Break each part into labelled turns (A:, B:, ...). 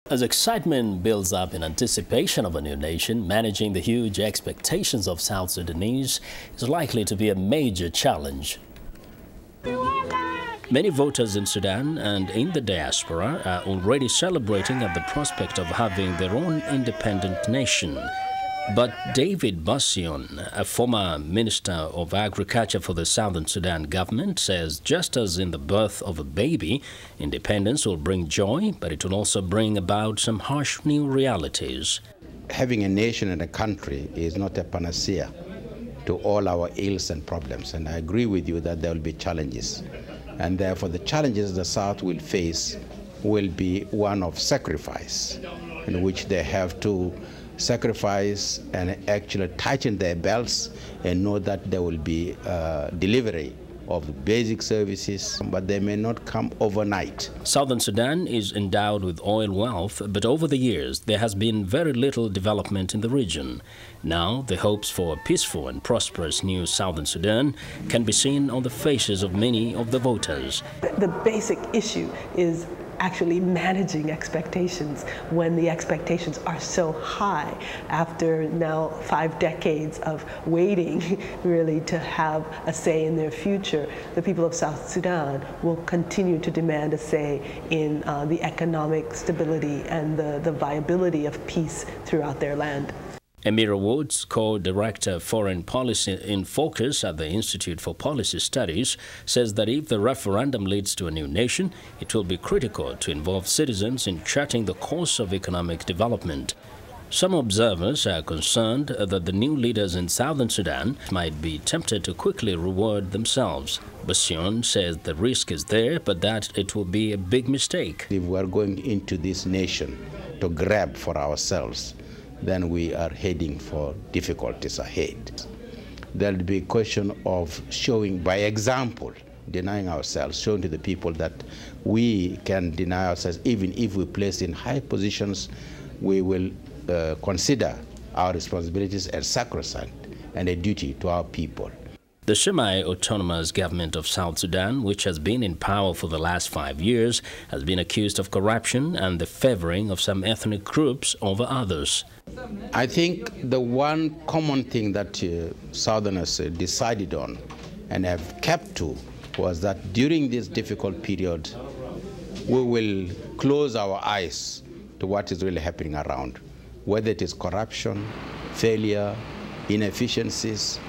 A: As excitement builds up in anticipation of a new nation, managing the huge expectations of South Sudanese is likely to be a major challenge. Many voters in Sudan and in the diaspora are already celebrating at the prospect of having their own independent nation. But David Bassion, a former Minister of Agriculture for the Southern Sudan government, says just as in the birth of a baby, independence will bring joy, but it will also bring about some harsh new realities.
B: Having a nation and a country is not a panacea to all our ills and problems, and I agree with you that there will be challenges. And therefore the challenges the South will face will be one of sacrifice, in which they have to sacrifice and actually tighten their belts and know that there will be delivery of basic services, but they may not come overnight.
A: Southern Sudan is endowed with oil wealth, but over the years there has been very little development in the region. Now the hopes for a peaceful and prosperous new Southern Sudan can be seen on the faces of many of the voters.
C: The basic issue is actually managing expectations when the expectations are so high after now 5 decades of waiting really to have a say in their future. The people of South Sudan will continue to demand a say in the economic stability and the viability of peace throughout their land.
A: Amira Woods, co-director Foreign Policy in Focus at the Institute for Policy Studies, says that if the referendum leads to a new nation, it will be critical to involve citizens in charting the course of economic development. Some observers are concerned that the new leaders in Southern Sudan might be tempted to quickly reward themselves. Bassion says the risk is there, but that it will be a big mistake.
B: If we are going into this nation to grab for ourselves, then we are heading for difficulties ahead. There will be a question of showing by example, denying ourselves, showing to the people that we can deny ourselves. Even if we place in high positions, we will consider our responsibilities as sacrosanct and a duty to our people.
A: The semi-autonomous government of South Sudan, which has been in power for the last 5 years, has been accused of corruption and the favoring of some ethnic groups over others.
B: I think the one common thing that Southerners decided on and have kept to was that during this difficult period, we will close our eyes to what is really happening around, whether it is corruption, failure, inefficiencies.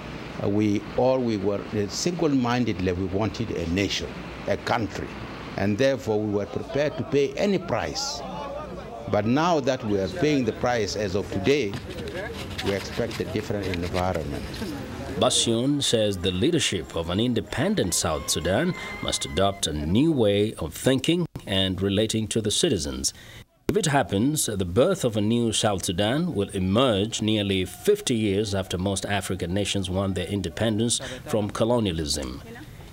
B: We were single-mindedly, we wanted a nation, a country, and therefore we were prepared to pay any price. But now that we are paying the price as of today, we expect a different environment.
A: Bassion says the leadership of an independent South Sudan must adopt a new way of thinking and relating to the citizens. If it happens, the birth of a new South Sudan will emerge nearly 50 years after most African nations won their independence from colonialism.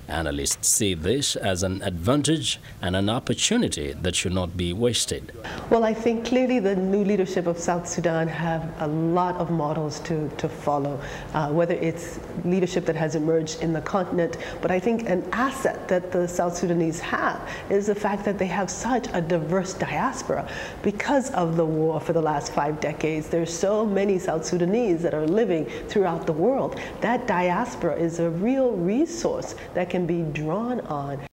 A: Analysts see this as an advantage and an opportunity that should not be wasted.
C: Well, I think clearly the new leadership of South Sudan have a lot of models to follow, whether it's leadership that has emerged in the continent, but I think an asset that the South Sudanese have is the fact that they have such a diverse diaspora. Because of the war for the last 5 decades, there's so many South Sudanese that are living throughout the world. That diaspora is a real resource that can be drawn on.